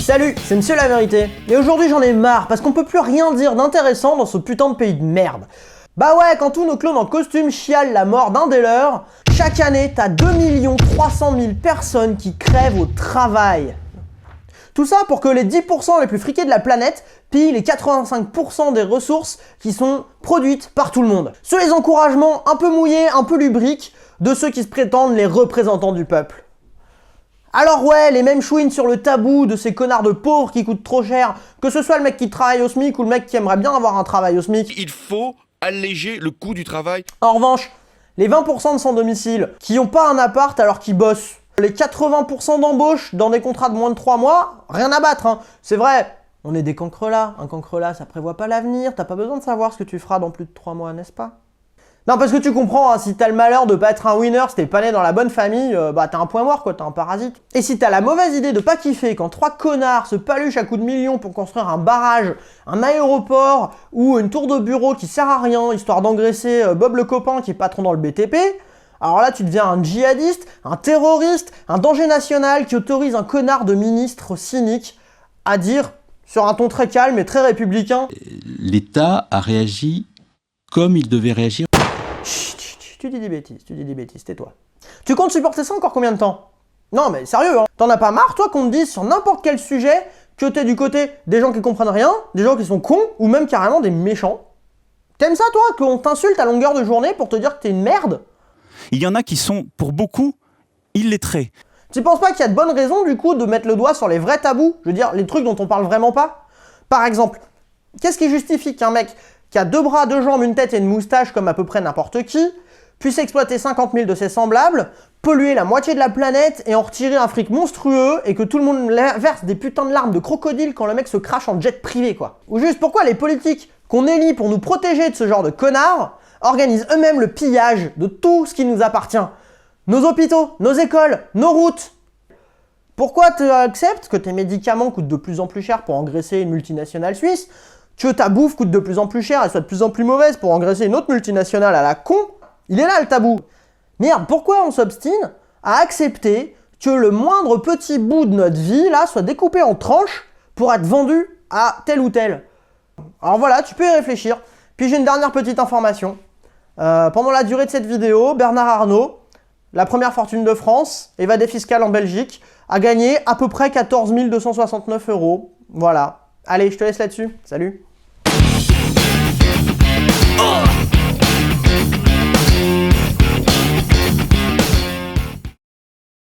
Salut, c'est Monsieur la Vérité, et aujourd'hui j'en ai marre parce qu'on peut plus rien dire d'intéressant dans ce putain de pays de merde. Bah ouais, quand tous nos clones en costume chialent la mort d'un des leurs, chaque année t'as 2 300 000 personnes qui crèvent au travail. Tout ça pour que les 10% les plus friqués de la planète pillent les 85% des ressources qui sont produites par tout le monde. Sous les encouragements un peu mouillés, un peu lubriques de ceux qui se prétendent les représentants du peuple. Alors ouais, les mêmes chouines sur le tabou de ces connards de pauvres qui coûtent trop cher, que ce soit le mec qui travaille au SMIC ou le mec qui aimerait bien avoir un travail au SMIC. Il faut alléger le coût du travail. En revanche, les 20% de sans domicile qui n'ont pas un appart alors qu'ils bossent, les 80% d'embauches dans des contrats de moins de 3 mois, rien à battre, hein. C'est vrai, on est des cancrelats. Un cancrelat, ça prévoit pas l'avenir, t'as pas besoin de savoir ce que tu feras dans plus de 3 mois, n'est-ce pas? Non, parce que tu comprends, hein, si t'as le malheur de pas être un winner, si t'es pas né dans la bonne famille, bah t'es un point mort quoi, t'es un parasite. Et si t'as la mauvaise idée de pas kiffer quand 3 connards se paluchent à coups de millions pour construire un barrage, un aéroport ou une tour de bureau qui sert à rien, histoire d'engraisser Bob le copain qui est patron dans le BTP, alors là tu deviens un djihadiste, un terroriste, un danger national qui autorise un connard de ministre cynique à dire, sur un ton très calme et très républicain, l'État a réagi comme il devait réagir. Tu dis des bêtises, tais-toi. Tu comptes supporter ça encore combien de temps? Non mais sérieux, hein. T'en as pas marre, toi, qu'on te dise sur n'importe quel sujet que t'es du côté des gens qui comprennent rien, des gens qui sont cons, ou même carrément des méchants? T'aimes ça, toi, qu'on t'insulte à longueur de journée pour te dire que t'es une merde? Il y en a qui sont, pour beaucoup, illettrés. Tu penses pas qu'il y a de bonnes raisons, du coup, de mettre le doigt sur les vrais tabous? Je veux dire, les trucs dont on parle vraiment pas? Par exemple, qu'est-ce qui justifie qu'un mec qui a 2 bras, 2 jambes, une tête et une moustache comme à peu près n'importe qui, puisse exploiter 50 000 de ses semblables, polluer la moitié de la planète et en retirer un fric monstrueux et que tout le monde verse des putains de larmes de crocodile quand le mec se crache en jet privé, quoi. Ou juste pourquoi les politiques qu'on élit pour nous protéger de ce genre de connards organisent eux-mêmes le pillage de tout ce qui nous appartient. Nos hôpitaux, nos écoles, nos routes. Pourquoi tu acceptes que tes médicaments coûtent de plus en plus cher pour engraisser une multinationale suisse, que ta bouffe coûte de plus en plus cher et soit de plus en plus mauvaise pour engraisser une autre multinationale à la con? Il est là le tabou. Merde, pourquoi on s'obstine à accepter que le moindre petit bout de notre vie, là, soit découpé en tranches pour être vendu à tel ou tel? Alors voilà, tu peux y réfléchir. Puis j'ai une dernière petite information. Pendant la durée de cette vidéo, Bernard Arnault, la première fortune de France, évadé fiscal en Belgique, a gagné à peu près 14 269 €. Voilà. Allez, je te laisse là-dessus. Salut.